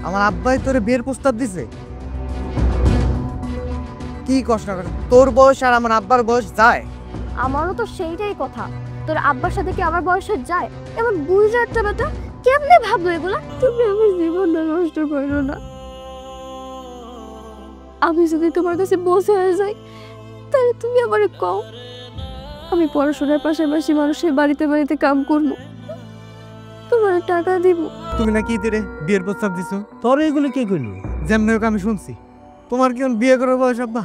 আমার আব্বাই তোরে বিয়ের প্রস্তাব দিছে? কি কষ্ট করে, তোর বয়স আর আমার আব্বার বয়স যায়? আমারও তো সেইটাই কথা, তোর আব্বার সাথে কি আমার বয়সের যায়? এমন বুঝে একটা বেটা কেমনে ভাবলো এগুলা? তুমি আমার জীবনটা নষ্ট করো না। আমি যদি তোমার কাছে বসে হয়ে যাই তাহলে তুমি আমারে কও, আমি পড়াশোনার পাশাপাশি মানুষের বাড়িতে বাড়িতে কাম করবো, তোমার টাকা দিব। তুমি নাকি ইতিরে বিয়ের প্রস্তাব দিছো? তোর এগুলো কে করলো? যেমন হোক আমি শুনছি। তোমার কি বিয়ে করার বয়স আব্বা?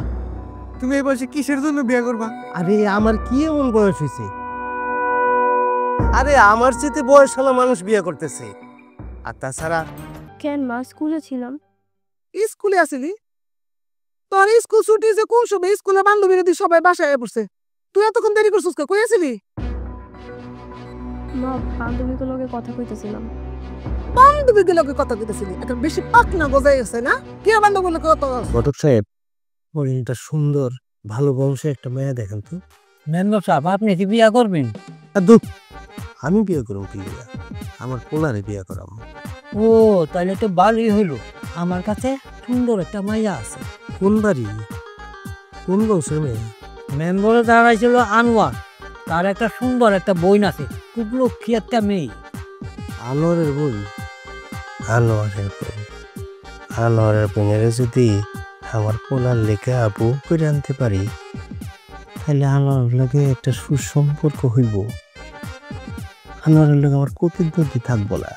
তুমি এই বয়সে কিসের জন্য বিয়ে করবা? আরে আমার কি এমন বয়স হয়েছে? আরে আমার চেয়ে বয়স হলো মানুষ বিয়ে করতেছে। আর তাছাড়া কেন মা, স্কুলে ছিলাম। স্কুলে আসিলি? তোর স্কুল ছুটি যে কোন সময়? স্কুলে বান্ধবীরা দিয়ে সবাই বাসায় পড়ছে, তুই এতক্ষণ দেরি করছিস? কই আসিলি? মা, বান্ধবীর লগে কথা কইতেছিলাম। বান্ধবীদের লোকে কথা কইতেছিলি? এখন বেশি পাক না বোঝাই গেছে না? কে বান্ধবীর লোকে কত? ঘটক সাহেব, হরিণটা সুন্দর, ভালো বংশে একটা মেয়ে দেখেন তো। মেম্বার সাহেব, আপনি কি বিয়া করবেন? আমি বিয়ে করব কি বিয়া? আমার পোলারে বিয়ে করাম। ও, তাহলে তো ভালোই হইল। আমার কাছে সুন্দর একটা মাইয়া আছে। কোন বাড়ি, কোন বংশের মেয়ে? মেম্বরে দাঁড়াইছিল আনোয়ার, তার একটা সুন্দর একটা বোন আছে, খুব লক্ষ্মী একটা মেয়ে। আনোয়ারের বোন? আনোয়ারের বোন? আনোয়ারের বোনের যদি আমার পোলার লেখা আবু করে আনতে পারি তাহলে আনোয়ারের লগে একটা সুসম্পর্ক হইব। আনোয়ারের লগে আমার প্রতিদ্বন্দ্বী থাকবো না,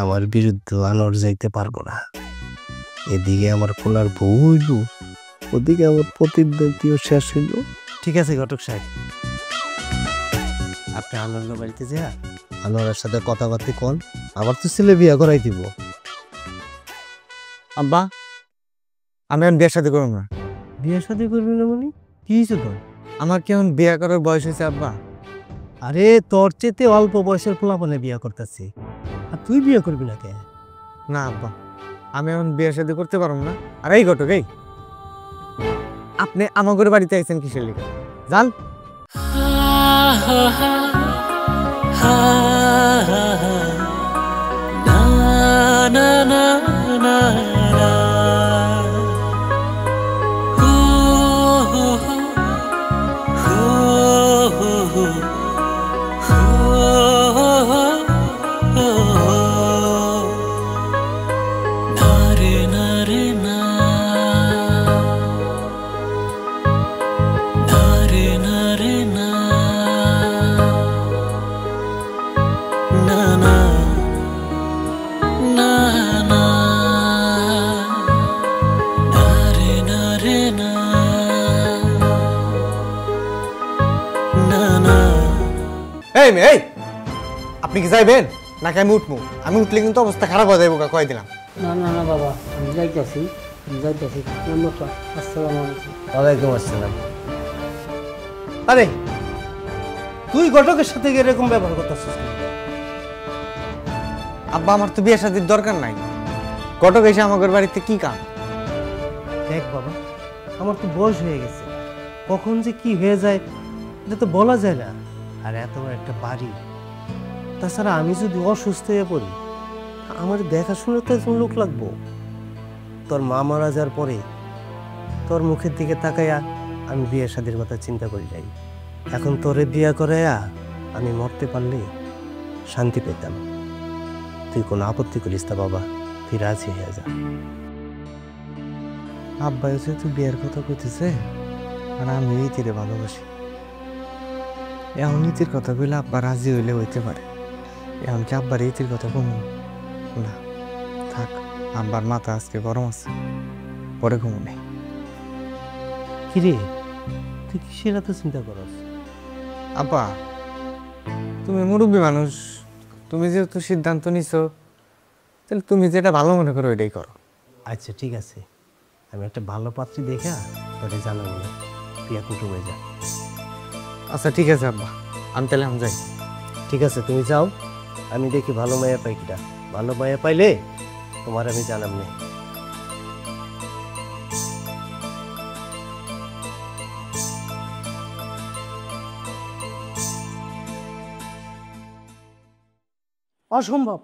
আমার বিরুদ্ধে আনোয়ার যাইতে পারবো না। এদিকে আমার পোলার বউ হইল, ওদিকে আমার প্রতিদ্বন্দ্বীও শেষ হইল। ঠিক আছে ঘটক সাহেব, আপনি আনোয়ারের বাড়িতে যা আনোয়ারের সাথে কথাবার্তা কন, আমার তো ছেলে বিয়ে করাই দিব। আব্বা, আমি এখন বিয়ের সাথে করবো না। বিয়ে শাদী করবি না মানে? কি হয়েছে তোর? আমার কেমন বিয়ে করার বয়স হয়েছে আব্বা। আরে তোর চেতে অল্প বয়সের পোলাপনে বিয়ে করতেছি, আর তুই বিয়ে করবি না কে? না আব্বা, আমি এখন বিয়ের সাথে করতে পারবো না। আর এই ঘটক, এই আপনি আমাদের বাড়িতে আইছেন কিসের লিগে? জান এই, আপনি কি যাইবেন নাকি আমি উঠবো? আমি উঠলে কিন্তু অবস্থা খারাপ হয়ে যাবো, কয়ে দিলাম। না না না বাবা, আমি যাইতেছি। আসসালামু আলাইকুম। ওয়ালাইকুম আসসালাম। আরে তুই ঘটকের সাথে এরকম ব্যবহার করতেছিস? আব্বা, আমার তো বিয়ে শাদীর দরকার নাই। ঘটক এসে আমাদের বাড়িতে কি কাম? দেখ বাবা, আমার তো বয়স হয়ে গেছে, কখন যে কি হয়ে যায় এটা তো বলা যায় না। আর এত বড় একটা বাড়ি, তাছাড়া আমি যদি অসুস্থ হয়ে পড়ি আমার দেখাশোনা তো একজন লোক লাগবো। তোর মা মারা যাওয়ার পরে তোর মুখের দিকে তাকাইয়া আমি বিয়ে শাদীর কথা চিন্তা করি যাই। এখন তোরে বিয়ে করাইয়া আমি মরতে পারলে শান্তি পেতাম। তুই কোনো আপত্তি করিস না বাবা, তুই রাজি হয়ে যা। আব্বা এসে তুই বিয়ের কথা কইতেছে, আর আমি ইতিরে ভালোবাসি। এখন নীতির কথা কইলে আব্বা রাজি হইলে হইতে পারে। এখন কি আব্বার ইতির কথা কমু? না থাক, আব্বার মাথা আজকে গরম আছে, পরে ঘুমু নেই। কিরে তুই কিসের এত চিন্তা করস? আব্বা, তুমি মুরব্বী মানুষ, তুমি যেহেতু সিদ্ধান্ত নিছো, তাহলে তুমি যেটা ভালো মনে করো এটাই করো। আচ্ছা ঠিক আছে, আমি একটা ভালো পাত্রী দেখা তোরে জানাবো, প্রিয়া কুটুমে যা। আচ্ছা ঠিক আছে আব্বা, আমি তাহলে আমি যাই। ঠিক আছে তুমি যাও, আমি দেখি ভালো মায়া পাই কিটা। ভালো মায়া পাইলে তোমার আমি জানাব না। অসম্ভব,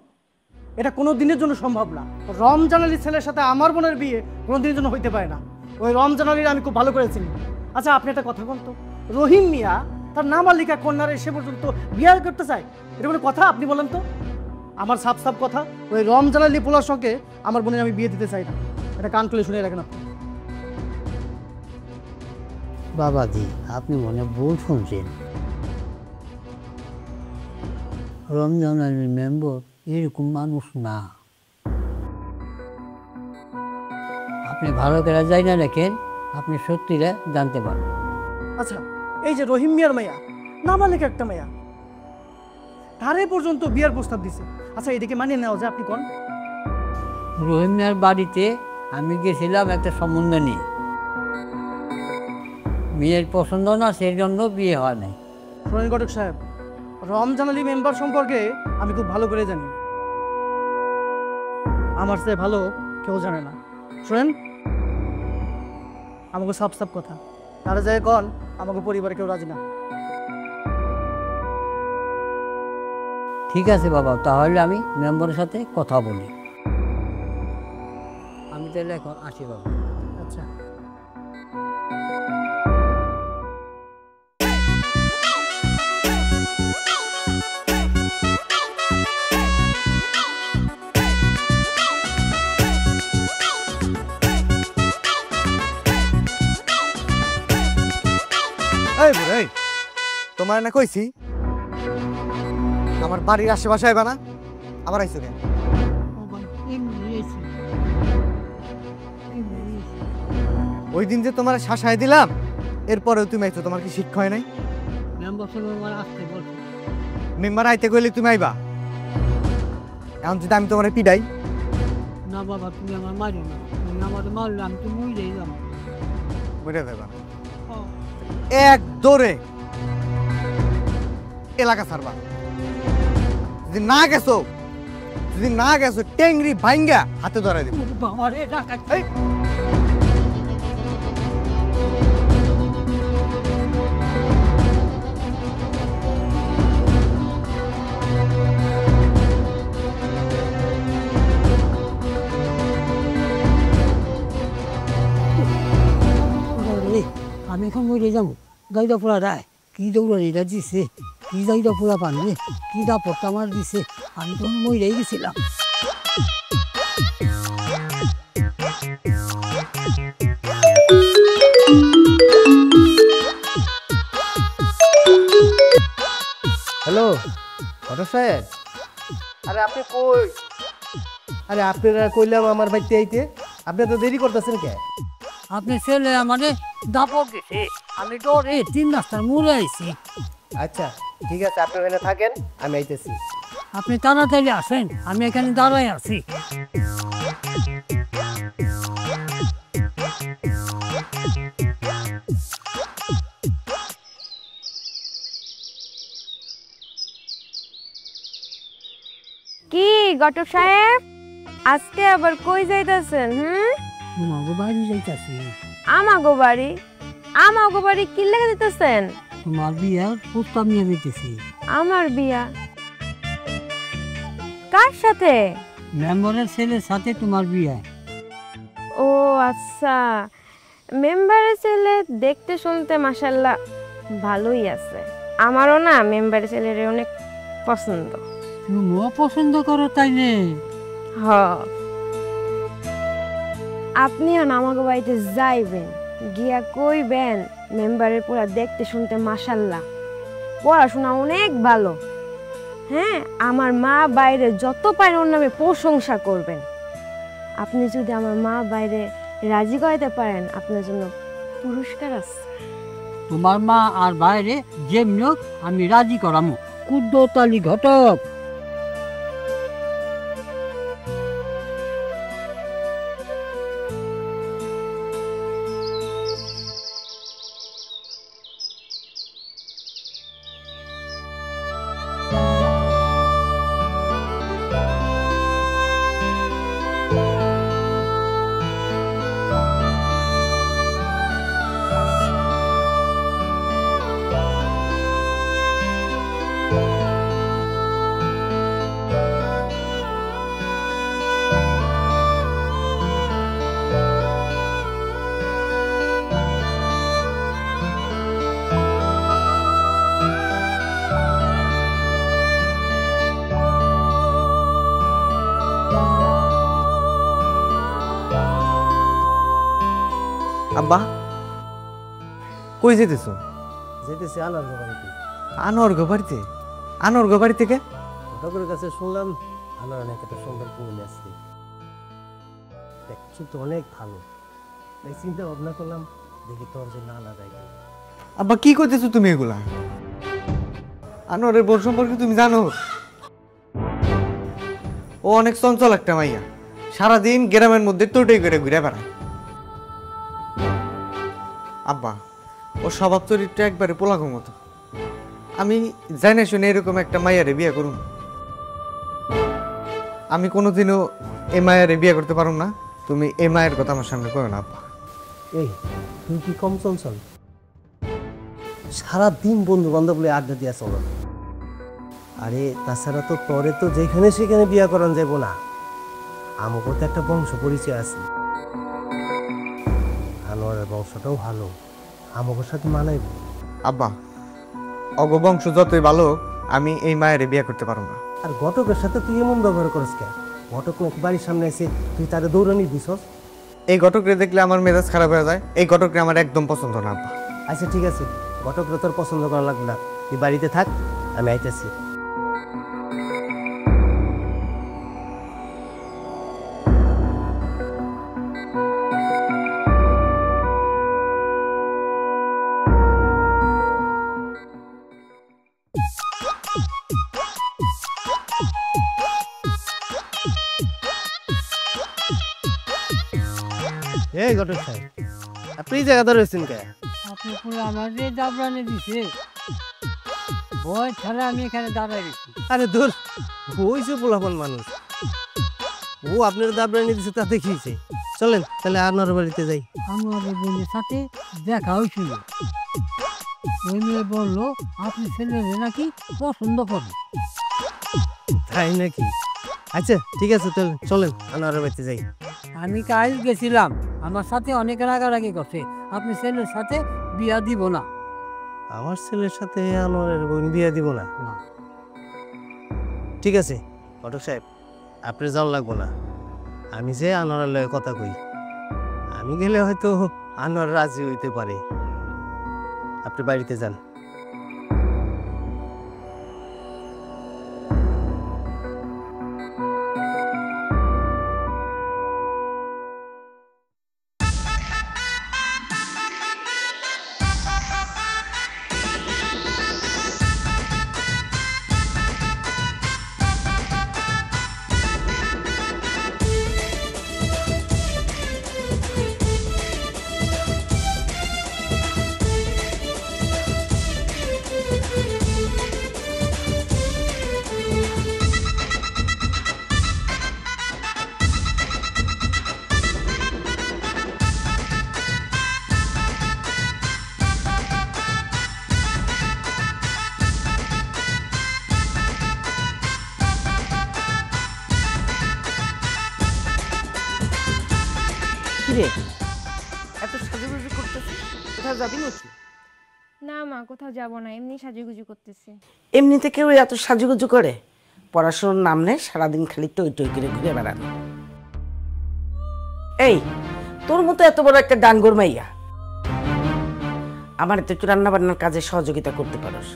এটা কোনো দিনের জন্য সম্ভব না। রমজান আলীর ছেলের সাথে আমার বোনের বিয়ে কোনো দিনের জন্য হইতে পারে না। ওই রমজান আলীর আমি খুব ভালো করে চিনি। আচ্ছা আপনি একটা কথা বলতো, রহিম মিয়া তার নাবালিকা কন্যারে সে পর্যন্ত বিয়ে করতে চায়, এটা কোনো কথা? আপনি বলেন তো। আমার সাফ সাফ কথা, ওই রমজান আলী পোলার সঙ্গে আমার বোনের আমি বিয়ে দিতে চাই না। এটা কান খুলে শুনে রাখেন আপনি। বাবাজি, আপনি মনে ভুল শুনছেন। রমজান আলীর মেম্বার এরকম মানুষ না। আপনি ভালো করে যাই না দেখেন, আপনি সত্যিটা জানতে পারবেন। আচ্ছা এই যে রহিম মিয়ার মেয়া, নাবালিকা একটা মেয়া, তারে পর্যন্ত বিয়ার প্রস্তাব দিছে। আচ্ছা এদিকে মানিয়ে নেওয়া যায়? আপনি কোন রহিম মিয়ার বাড়িতে আমি গেছিলাম একটা সম্বন্ধ নিয়ে, মেয়ের পছন্দ না, সেই জন্য বিয়ে হয় নাই। শোনেন ঘটক সাহেব, রমজান আলী মেম্বার সম্পর্কে আমি খুব ভালো করে জানি। আমার চেয়ে ভালো কেউ জানে না। শোনেন, আমাকে সাফ সাফ কথা, তারা যায় কন আমাকে পরিবারে কেউ রাজি না। ঠিক আছে বাবা, তাহলে আমি মেম্বারের সাথে কথা বলি। আমি তাহলে এখন আসি বাবা। আচ্ছা এই বুড়ো, এই তোমার না কইছি আমার বাড়ির আশেপাশে আইবা না, আবার আইছো কেন? ওই দিন যে তোমার শাসায় দিলাম, এরপরেও তুমি আইছো, তোমার কি শিক্ষা হয় নাই? মেম্বার আইতে কইলে তুমি আইবা, এখন যদি আমি তোমার পিডাই? না বাবা, তুমি আমার মারি না, তুমি আমার মারলে আমি তো মরে যাইলাম। বুঝে যাইবা না, এক দৌড়ে এলাকা ছাড়বা। যদি না গেছো, টেংরি ভাঙ্গা হাতে ধরে দিব। এই আমি এখন মরে যাবো। গাইদা পোড়া রায় কি দৌড়ানিটা দিছে, কি গাইদা পোড়া পানবে, কি দাপটটা আমার দিছে, আমি তো মরেই গেছিলাম। হ্যালো ঘটক সাহেব, আরে আপনি কই? আরে আপনারা কইলাম আমার বাড়িতে আইতে, আপনি তো দেরি করতেছেন কে? আপনি ছেলে আমাদের দাপট দিছে, আমি ডরে 3 রাস্তার মোড়ে আইছি। আচ্ছা ঠিক আছে, আপনি এখানে থাকেন, আমি আইতেছি। আপনি তাড়াতাড়ি আসেন, আমি এখানে দাঁড়াই আছি। কি ঘটক সাহেব, আজকে আবার কই যাইতাছেন? তোমাকে বাড়ি যাইতাছি। আমাগো বাড়ি? আমাগো বাড়ি কি লেগে দিতেছেন? তোমার বিয়ার প্রস্তাব নিয়ে দিতেছি। আমার বিয়া? কার সাথে? মেম্বারের ছেলের সাথে তোমার বিয়ে। ও আচ্ছা, মেম্বারের ছেলে দেখতে শুনতে মাশাআল্লাহ ভালোই আছে। আমারও না মেম্বারের ছেলের অনেক পছন্দ। তুমিও পছন্দ করো তাই নে? হ, আপনিও না আমাকে বাড়িতে যাইবেন, গিয়া কইবেন মেম্বারের পুরা দেখতে শুনতে মাশাআল্লাহ, পড়াশোনা অনেক ভালো। হ্যাঁ, আমার মা বাইরে যত পারেন ওর নামে প্রশংসা করবেন। আপনি যদি আমার মা বাইরে রাজি করাইতে পারেন, আপনার জন্য পুরস্কার আছে। তোমার মা আর বাইরে যেমনি হোক আমি রাজি করামো। কুদ্দতালি ঘটক। কই যেতেছো? যেতেছি আনোয়ার বাড়িতে। আনোয়ার গো বাড়িতে? আনোয়ার গো বাড়ি থেকে? ঘটকের কাছে শুনলাম আনোয়ার অনেক একটা সুন্দর বউ আসছে, দেখছি তো অনেক ভালো, তাই চিন্তা ভাবনা করলাম দেখি তোর জন্য আনা যায়। আব্বা কি করতেছো তুমি এগুলা? আনোয়ারের বউ সম্পর্কে তুমি জানো? ও অনেক চঞ্চল একটা মাইয়া, সারাদিন গ্রামের মধ্যে টোটাই করে ঘুরে বেড়ায়। আব্বা ও স্বভাব চরিত্র একবারে পোলাগো মতো। আমি জানি শুনে এরকম একটা মাইয়ারে বিয়ে করুন, আমি কোনোদিনও এই মায়ের বিয়ে করতে পারুম না। তুমি এই মায়ের কথা আমার সামনে কয়ো না আব্বা। এই তুই কি কম চঞ্চল? সারাদিন বন্ধু বান্ধব বলে আড্ডা দিয়া চল। আরে তাছাড়া তো তোরে তো যেখানে সেখানে বিয়া করান যাবো না, আমাকে তো একটা বংশ পরিচয় আছে। আনোয়ারের বংশটাও ভালো, আমাকে সাথে মানাইব। আব্বা অগবংশ যতই ভালো, আমি এই মায়ের বিয়ে করতে পারবো না। আর ঘটকের সাথে তুই এমন ব্যবহার করিস কেন? ঘটক নাকি বাড়ির সামনে এসে তুই তারে দৌড়ানি দিছস? এই ঘটকরে দেখলে আমার মেজাজ খারাপ হয়ে যায়। এই ঘটকরে আমার একদম পছন্দ না আব্বা। আচ্ছা ঠিক আছে, ঘটকরা তোর পছন্দ করা লাগবে না, তুই বাড়িতে থাক, আমি আইতেছি। এই ঘটক সাহেব, আপনি এই জায়গাতে রয়েছেন কে? আপনি পুরো আমার যে দাবরানে দিছে, ভয় ছাড়া আমি এখানে দাঁড়াই গেছি। আরে দূর, ওই যে পোলাপন মানুষ, ও আপনার দাবরানি দিছে তাতে খেয়েছে। চলেন তাহলে আনোয়ার বাড়িতে যাই। আমার বোনের সাথে দেখা হয়েছিল, ওই মেয়ে বললো আপনি ছেলেরে নাকি পছন্দ করেন। তাই নাকি? আচ্ছা ঠিক আছে, তাহলে চলেন আনোয়ার বাড়িতে যাই। আমি কাল গেছিলাম, আমার সাথে অনেক রাগারাগি করছে, আপনি ছেলের সাথে বিয়া দিব না। আমার ছেলের সাথে আনোয়ারের বোন বিয়ে দিব না? না। ঠিক আছে ঘটক সাহেব, আপনি যাওয়া লাগবো না, আমি যে আনোয়ারের লগে কথা কই, আমি গেলে হয়তো আনোয়ার রাজি হইতে পারে। আপনি বাড়িতে যান। এত সাজুগুজু করতেছিস, কোথাও যাবি নাকি? না মা, কোথাও যাব না, এমনি সাজুগুজু করতেছি। এমনিতে কেউ এত সাজুগুজু করে? পড়াশোনার নাম নেই, সারাদিন খালি টই টই করে ঘুরে বেড়ানো। এই তোর মতো এত বড় একটা ডাঙ্গর মাইয়া, আমার তো একটু রান্না বান্নার কাজে সহযোগিতা করতে পারোস,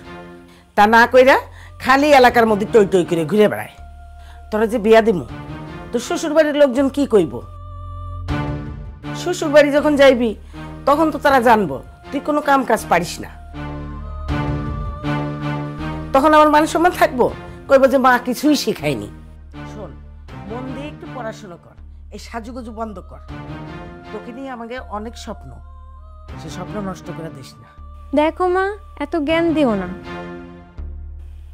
তা না কইরা খালি এলাকার মধ্যে টই টই করে ঘুরে বেড়ায়। তোরা যে বিয়া দিমু, তোর শ্বশুর বাড়ির লোকজন কি কইব? শ্বশুর বাড়ি যখন যাইবি তখন তো তারা জানবো তুই কোনো কাম কাজ পারিস না, তখন আমার মান সম্মান থাকবো, কইব যে মা কিছুই শিখায়নি। শোন, মন দিয়ে একটু পড়াশোনা কর, এই সাজুগুজু বন্ধ কর। তোকে নিয়ে আমাকে অনেক স্বপ্ন, সে স্বপ্ন নষ্ট করে দিস না। দেখো মা, এত জ্ঞান দিও না,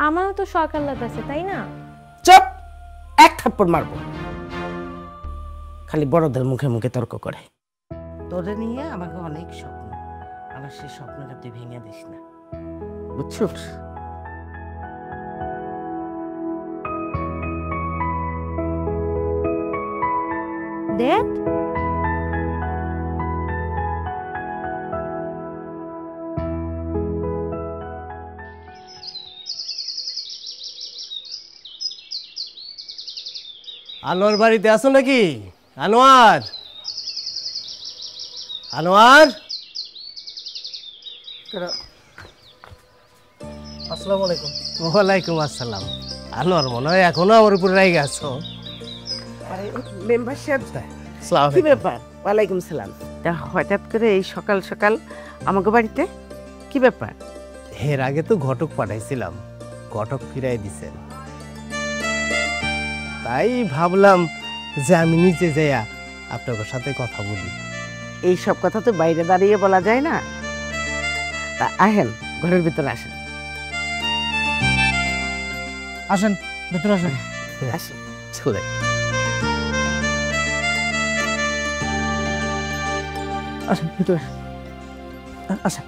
আমারও তো শখ আহ্লাদ আছে, তাই না? চুপ, এক থাপ্পড় মারবো। খালি বড়দের মুখে মুখে তর্ক করে। তোরে নিয়ে আমাকে অনেক স্বপ্ন, আমার সেই স্বপ্নটা তুই ভেঙে দিস না, বুঝছিস? দেখ আনোয়ার বাড়িতে আছো নাকি? আনোয়ার, আনোয়ার, আসসালামু আলাইকুম। ওয়ালাইকুম আসসালাম। আনোয়ার মনে হয় এখনো আমার উপরে রেগে আছো। আরে মেম্বার সাহেব সালাম কি ব্যাপার? ওয়ালাইকুম সালাম। তা হঠাৎ করে এই সকাল সকাল আমাকে বাড়িতে কি ব্যাপার? এর আগে তো ঘটক পাঠাইছিলাম, ঘটক ফিরাই দিছেন, তাই ভাবলাম যে আমি নিচে যাইয়া আপনাদের সাথে কথা বলি। এই সব কথা তো বাইরে দাঁড়িয়ে বলা যায় না। তা আহেন, ঘরের ভিতরে আসেন। আসেন ভেতরে আসেন। আসেন। চলে আসেন ভিতরে আসেন,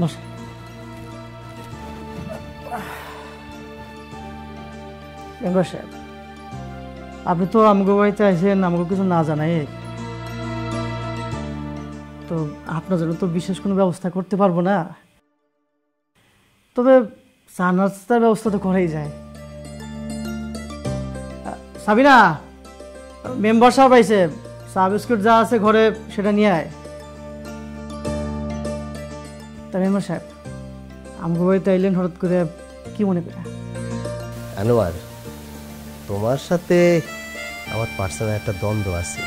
বসেন। মেম্বার সাহেব, আপনি তো আমাকে বাড়িতে আসেন আমাকে কিছু না জানাই, তো আপনার জন্য তো বিশেষ কোনো ব্যবস্থা করতে পারবো না, তবে চা নাস্তার ব্যবস্থা তো করাই যায়। সাবিনা, মেম্বার সাহেব আইসে, চা বিস্কুট যা আছে ঘরে সেটা নিয়ে আয়। তা মেম্বার সাহেব, আমাকে বাড়িতে আইলেন হঠাৎ করে, কি মনে করে? আনোয়ার, তোমার সাথে আমার পার্সোনাল একটা দ্বন্দ্ব আছে।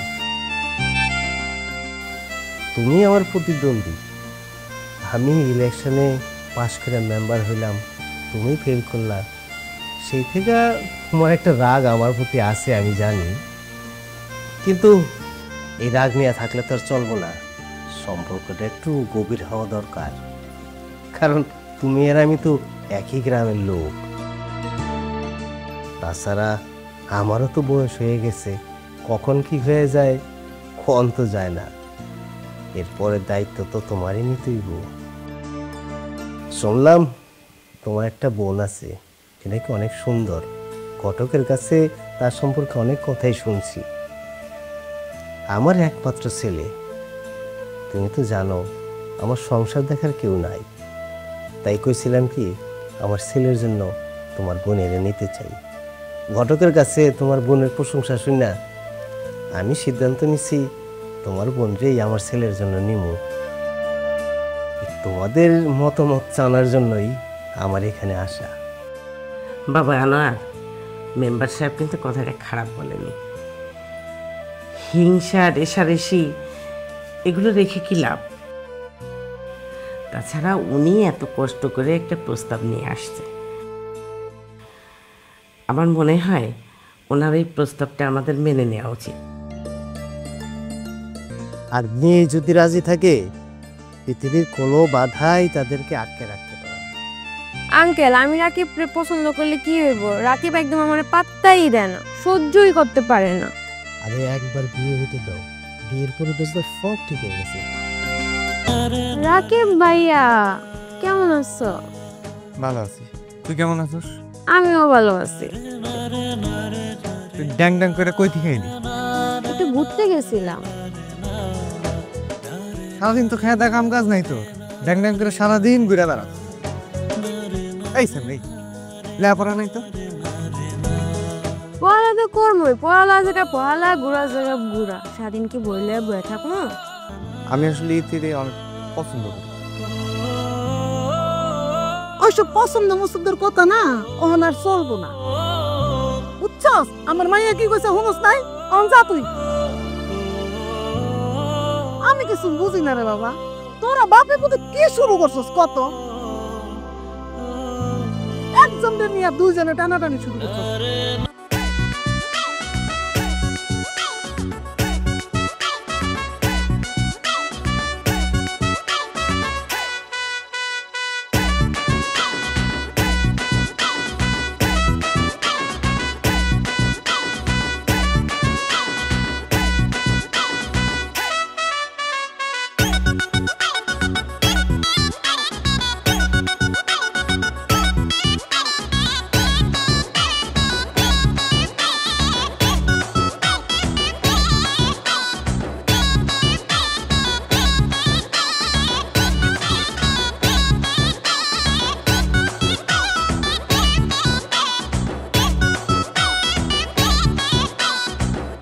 তুমি আমার প্রতিদ্বন্দ্বী, আমি ইলেকশনে পাশ করে মেম্বার হইলাম, তুমি ফেল করলা, সেই থেকে তোমার একটা রাগ আমার প্রতি আছে আমি জানি, কিন্তু এই রাগ নিয়ে থাকলে তো আর চলবো না, সম্পর্কটা একটু গভীর হওয়া দরকার, কারণ তুমি আর আমি তো একই গ্রামের লোক। তাছাড়া আমারও তো বয়স হয়ে গেছে, কখন কি হয়ে যায় কোন তো যায় না, এরপরের দায়িত্ব তো তোমারই নিতেই। শুনলাম তোমার একটা বোন আছে, সে নাকি অনেক সুন্দর, ঘটকের কাছে তার সম্পর্কে অনেক কথাই শুনছি। আমার একমাত্র ছেলে, তুমি তো জানো আমার সংসার দেখার কেউ নাই, তাই কইছিলাম কি আমার ছেলের জন্য তোমার বোনের নিতে চাই। ঘটকের কাছে তোমার বোনের প্রশংসা শুনি না, আমি সিদ্ধান্ত নিছি তোমার বোনরেই আমার ছেলের জন্য নিব। তোমাদের মতামত জানার জন্যই আমার এখানে আসা। বাবা আনোয়ার, মেম্বার সাহেব কিন্তু কথাটা খারাপ বলেনি। হিংসা রেশারেশি এগুলো রেখে কি লাভ? তাছাড়া উনি এত কষ্ট করে একটা প্রস্তাব নিয়ে আসছে, আমার মনে হয় ওনার এই প্রস্তাবটা আমাদের মেনে নেওয়া উচিত। আর মেয়ে যদি রাজি থাকে, পৃথিবীর কোনো বাধাই তাদেরকে আটকে রাখতে পারে না। আঙ্কেল, আমি রাকিব পছন্দ করলে কি হইব? রাকিব একদম আমার পাত্তাই দেয় না, সহ্যই করতে পারে না। আরে একবার বিয়ে হইতে দাও, বিয়ের পরে দেখবে সব ঠিক হয়ে গেছে। রাকিব ভাইয়া, কেমন আছো? ভালো আছি, তুই কেমন আছিস? আমিও ভালো আছি। তুই ড্যাং ড্যাং করে কই থেকে এলি? একটু ঘুরতে গেছিলাম। সারাদিন তো খেয়ে কাম কাজ নাই তোর, ড্যাং ড্যাং করে সারাদিন ঘুরে বেড়াস। এই সামনে লেপড়া নাই তো? পড়ালা তো করবই, পড়ালা জায়গা পড়ালা, ঘুরা জায়গা ঘুরা, সারাদিন কি বললে বয়ে থাকবো? আমি আসলে ইতিরে অনেক পছন্দ করি। ওইসব পছন্দ মুসুদের কথা না, ওহন আর চলবো না, বুঝছস? আমার মাইয়া কি কইছে হুমস নাই, অন যা তুই। আমি কিছু বুঝি না রে বাবা, তোরা বাপে পুতে কি শুরু করছস? কত একজনকে নিয়ে দুইজনে টানাটানি শুরু করছস।